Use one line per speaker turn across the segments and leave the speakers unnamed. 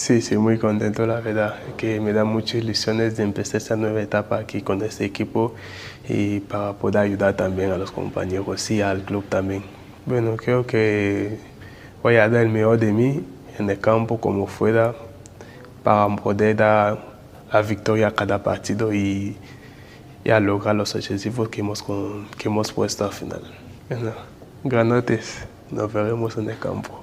Sí, sí, muy contento la verdad, que me da muchas ilusiones de empezar esta nueva etapa aquí con este equipo y para poder ayudar también a los compañeros y al club también. Bueno, creo que voy a dar el mejor de mí en el campo como fuera para poder dar la victoria a cada partido y a lograr los objetivos que hemos puesto al final. Bueno, granotes, nos veremos en el campo.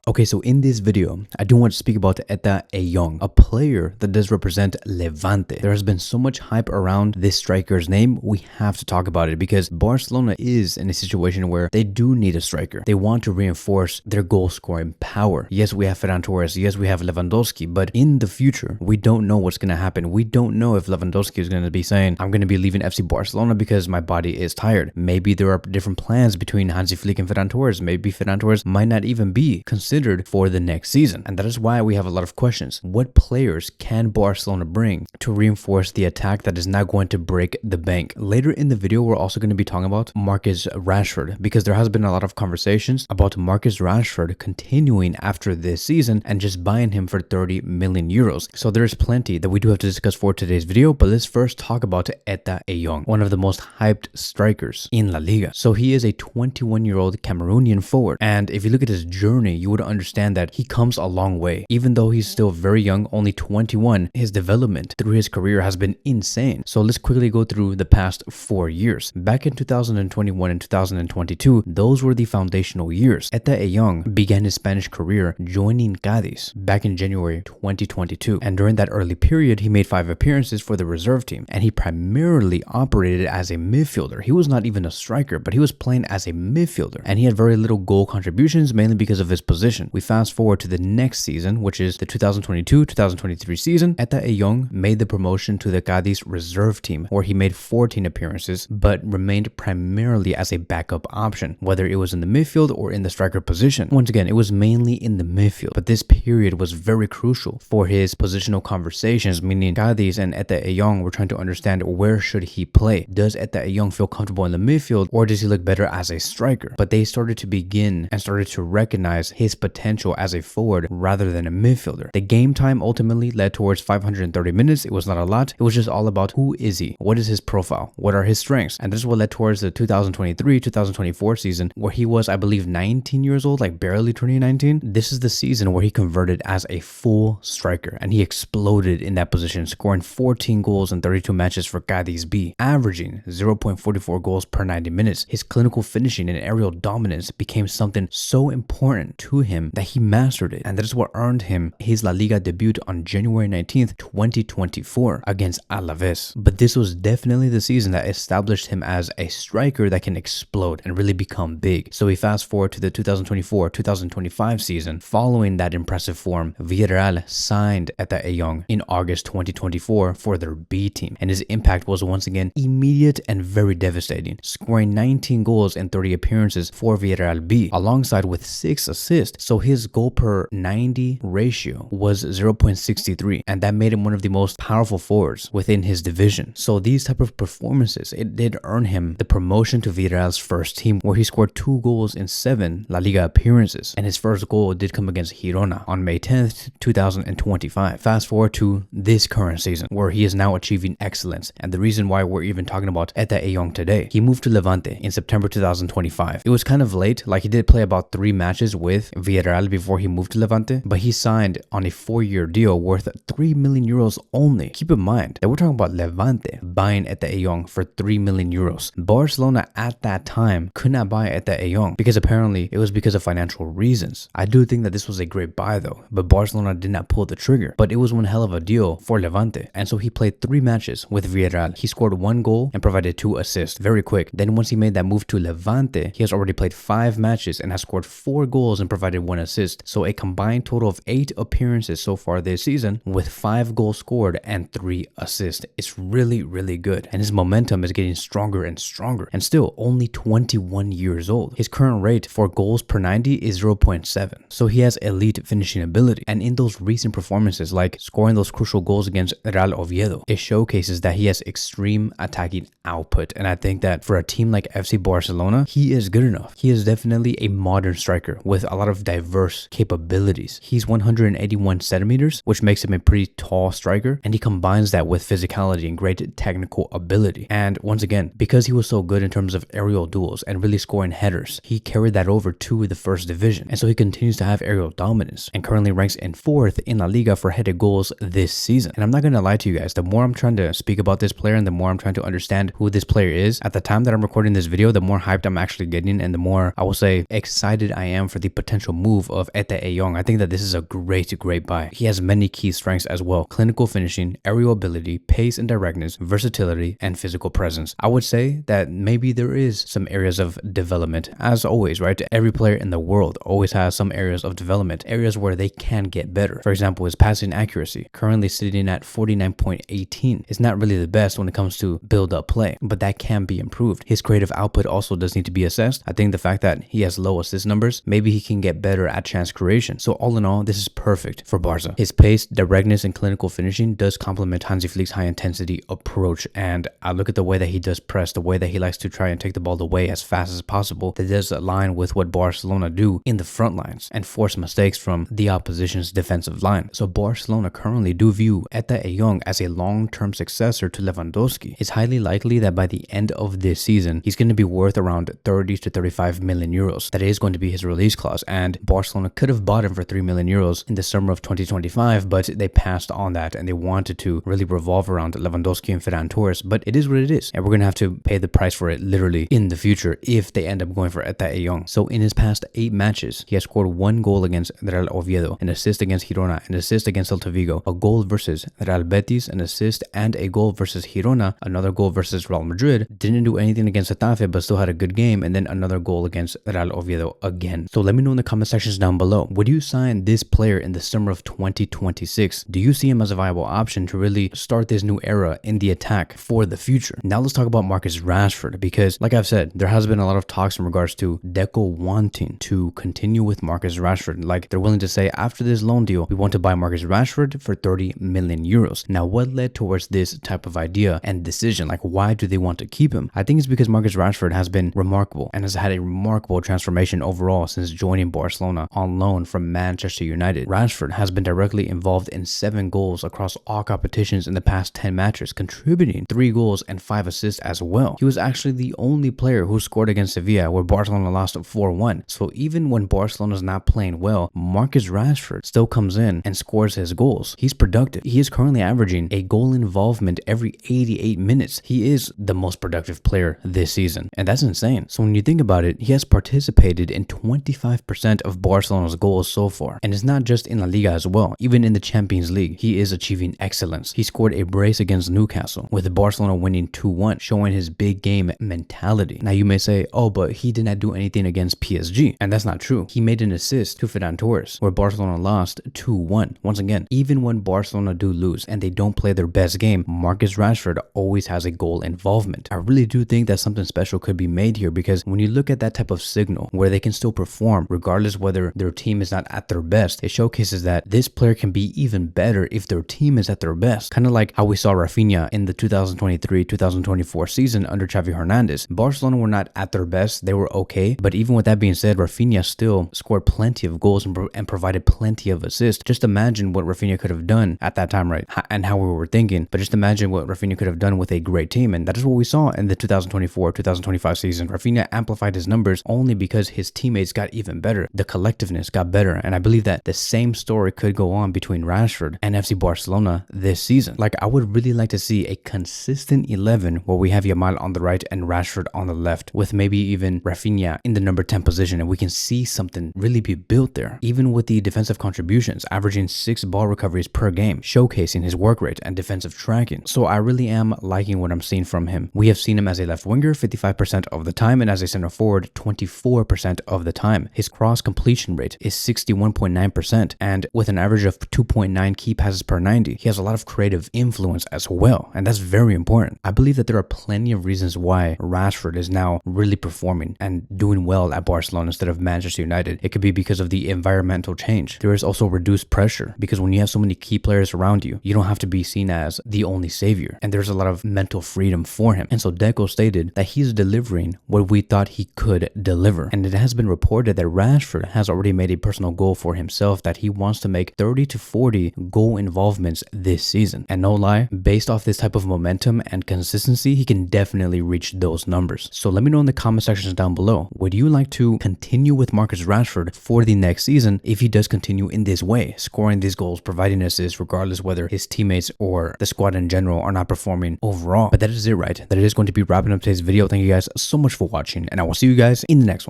Okay, so in this video, I do want to speak about Etta Eyong, a player that does represent Levante. There has been so much hype around this striker's name, we have to talk about it because Barcelona is in a situation where they do need a striker. They want to reinforce their goal-scoring power. Yes, we have Ferran Torres, yes, we have Lewandowski, but in the future, we don't know what's going to happen. We don't know if Lewandowski is going to be saying, I'm going to be leaving FC Barcelona because my body is tired. Maybe there are different plans between Hansi Flick and Ferran Torres. Maybe Ferran Torres might not even be considered for the next season. And that is why we have a lot of questions. What players can Barcelona bring to reinforce the attack that is now going to break the bank? Later in the video, we're also going to be talking about Marcus Rashford because there has been a lot of conversations about Marcus Rashford continuing after this season and just buying him for 30 million euros. So there's plenty that we do have to discuss for today's video, but let's first talk about Etta Eyong, one of the most hyped strikers in La Liga. So he is a 21-year-old Cameroonian forward, and if you look at his journey, you would understand that he comes a long way. Even though he's still very young, only 21, his development through his career has been insane. So let's quickly go through the past 4 years. Back in 2021 and 2022, those were the foundational years. Etta Eyong began his Spanish career joining Cádiz back in January 2022. And during that early period, he made 5 appearances for the reserve team. And he primarily operated as a midfielder. He was not even a striker, but he was playing as a midfielder. And he had very little goal contributions, mainly because of his position. We fast forward to the next season, which is the 2022-2023 season. Etta Eyong made the promotion to the Cádiz reserve team, where he made 14 appearances, but remained primarily as a backup option, whether it was in the midfield or in the striker position. Once again, it was mainly in the midfield, but this period was very crucial for his positional conversations, meaning Cádiz and Etta Eyong were trying to understand where should he play. Does Etta Eyong feel comfortable in the midfield, or does he look better as a striker? But they started to begin and started to recognize his potential as a forward rather than a midfielder. The game time ultimately led towards 530 minutes. It was not a lot. It was just all about who is he? What is his profile? What are his strengths? And this is what led towards the 2023-2024 season, where he was, I believe, 19 years old, like barely turning 19. This is the season where he converted as a full striker, and he exploded in that position, scoring 14 goals in 32 matches for Cádiz B, averaging 0.44 goals per 90 minutes. His clinical finishing and aerial dominance became something so important to him that he mastered it, and that is what earned him his La Liga debut on January 19th, 2024 against Alaves. But this was definitely the season that established him as a striker that can explode and really become big. So we fast forward to the 2024-2025 season. Following that impressive form, Villarreal signed Etta Eyong in August 2024 for their B team, and his impact was once again immediate and very devastating, scoring 19 goals in 30 appearances for Villarreal B, alongside with 6 assists. So his goal per 90 ratio was 0.63, and that made him one of the most powerful forwards within his division. So these type of performances, it did earn him the promotion to Villarreal's first team, where he scored 2 goals in 7 La Liga appearances, and his first goal did come against Girona on May 10th, 2025. Fast forward to this current season, where he is now achieving excellence, and the reason why we're even talking about Etta Eyong today. He moved to Levante in September 2025. It was kind of late, like he did play about 3 matches with Villarreal before he moved to Levante, but he signed on a 4-year deal worth 3 million euros only. Keep in mind that we're talking about Levante buying Etta Eyong for 3 million euros. Barcelona at that time could not buy Etta Eyong because apparently it was because of financial reasons. I do think that this was a great buy though, but Barcelona did not pull the trigger. But it was one hell of a deal for Levante, and so he played 3 matches with Villarreal. He scored 1 goal and provided 2 assists very quick. Then once he made that move to Levante, he has already played 5 matches and has scored 4 goals and provided added 1 assist. So a combined total of 8 appearances so far this season with 5 goals scored and 3 assists. It's really, really good. And his momentum is getting stronger and stronger. And still only 21 years old. His current rate for goals per 90 is 0.7. So he has elite finishing ability. And in those recent performances, like scoring those crucial goals against Real Oviedo, it showcases that he has extreme attacking output. And I think that for a team like FC Barcelona, he is good enough. He is definitely a modern striker with a lot of diverse capabilities. He's 181 centimeters, which makes him a pretty tall striker, and he combines that with physicality and great technical ability. And once again, because he was so good in terms of aerial duels and really scoring headers, he carried that over to the first division, and so he continues to have aerial dominance and currently ranks in 4th in La Liga for headed goals this season. And I'm not gonna lie to you guys, the more I'm trying to speak about this player and the more I'm trying to understand who this player is, at the time that I'm recording this video, the more hyped I'm actually getting and the more, I will say, excited I am for the potential move of Etta Eyong. I think that this is a great buy. He has many key strengths as well: clinical finishing, aerial ability, pace and directness, versatility, and physical presence. I would say that maybe there is some areas of development, as always, right? Every player in the world always has some areas of development, areas where they can get better. For example, his passing accuracy, currently sitting at 49.18, is not really the best when it comes to build-up play, but that can be improved. His creative output also does need to be assessed. I think the fact that he has low assist numbers, maybe he can get better at chance creation. So all in all, this is perfect for Barca. His pace, directness, and clinical finishing does complement Hansi Flick's high-intensity approach, and I look at the way that he does press, the way that he likes to try and take the ball away as fast as possible. That does align with what Barcelona do in the front lines and force mistakes from the opposition's defensive line. So Barcelona currently do view Etta Eyong as a long-term successor to Lewandowski. It's highly likely that by the end of this season, he's going to be worth around 30 to 35 million euros. That is going to be his release clause, and Barcelona could have bought him for 3 million euros in the summer of 2025, but they passed on that and they wanted to really revolve around Lewandowski and Ferran Torres. But it is what it is, and we're going to have to pay the price for it literally in the future if they end up going for Etta Eyong. So in his past 8 matches, he has scored 1 goal against Real Oviedo, an assist against Girona, an assist against Celta Vigo, a goal versus Real Betis, an assist, and a goal versus Girona, another goal versus Real Madrid. Didn't do anything against Getafe, but still had a good game, and then another goal against Real Oviedo again. So let me know in the comment sections down below, would you sign this player in the summer of 2026? Do you see him as a viable option to really start this new era in the attack for the future? Now let's talk about Marcus Rashford, because like I've said, there has been a lot of talks in regards to Deco wanting to continue with Marcus Rashford. Like, they're willing to say, after this loan deal, we want to buy Marcus Rashford for 30 million euros. Now, what led towards this type of idea and decision? Like, why do they want to keep him? I think it's because Marcus Rashford has been remarkable and has had a remarkable transformation overall since joining Barcelona on loan from Manchester United. Rashford has been directly involved in 7 goals across all competitions in the past 10 matches, contributing 3 goals and 5 assists as well. He was actually the only player who scored against Sevilla, where Barcelona lost 4-1. So even when Barcelona's not playing well, Marcus Rashford still comes in and scores his goals. He's productive. He is currently averaging a goal involvement every 88 minutes. He is the most productive player this season, and that's insane. So when you think about it, he has participated in 25% of Barcelona's goals so far, and it's not just in La Liga as well. Even in the Champions League, he is achieving excellence. He scored a brace against Newcastle, with Barcelona winning 2-1, showing his big game mentality. Now you may say, oh, but he did not do anything against PSG, and that's not true. He made an assist to Ferran Torres, where Barcelona lost 2-1. Once again, even when Barcelona do lose and they don't play their best game, Marcus Rashford always has a goal involvement. I really do think that something special could be made here, because when you look at that type of signal where they can still perform regardless whether their team is not at their best, it showcases that this player can be even better if their team is at their best. Kind of like how we saw Rafinha in the 2023-2024 season under Xavi Hernandez. Barcelona were not at their best, they were okay, but even with that being said, Rafinha still scored plenty of goals and provided plenty of assists. Just imagine what Rafinha could have done at that time, right? And how we were thinking, but just imagine what Rafinha could have done with a great team, and that is what we saw in the 2024-2025 season. Rafinha amplified his numbers only because his teammates got even better. The collectiveness got better, and I believe that the same story could go on between Rashford and FC Barcelona this season. Like, I would really like to see a consistent 11 where we have Yamal on the right and Rashford on the left, with maybe even Rafinha in the number 10 position, and we can see something really be built there. Even with the defensive contributions, averaging 6 ball recoveries per game, showcasing his work rate and defensive tracking. So I really am liking what I'm seeing from him. We have seen him as a left winger 55% of the time, and as a center forward 24% of the time. His cross completion rate is 61.9%, and with an average of 2.9 key passes per 90, he has a lot of creative influence as well, and that's very important. I believe that there are plenty of reasons why Rashford is now really performing and doing well at Barcelona instead of Manchester United. It could be because of the environmental change. There is also reduced pressure because when you have so many key players around you, you don't have to be seen as the only savior, and there's a lot of mental freedom for him. And so Deco stated that he's delivering what we thought he could deliver, and it has been reported that Rashford has already made a personal goal for himself that he wants to make 30 to 40 goal involvements this season. And no lie, based off this type of momentum and consistency, he can definitely reach those numbers. So let me know in the comment sections down below, would you like to continue with Marcus Rashford for the next season if he does continue in this way, scoring these goals, providing assists, regardless whether his teammates or the squad in general are not performing overall? But that is it, right? That is going to be wrapping up today's video. Thank you guys so much for watching, and I will see you guys in the next one.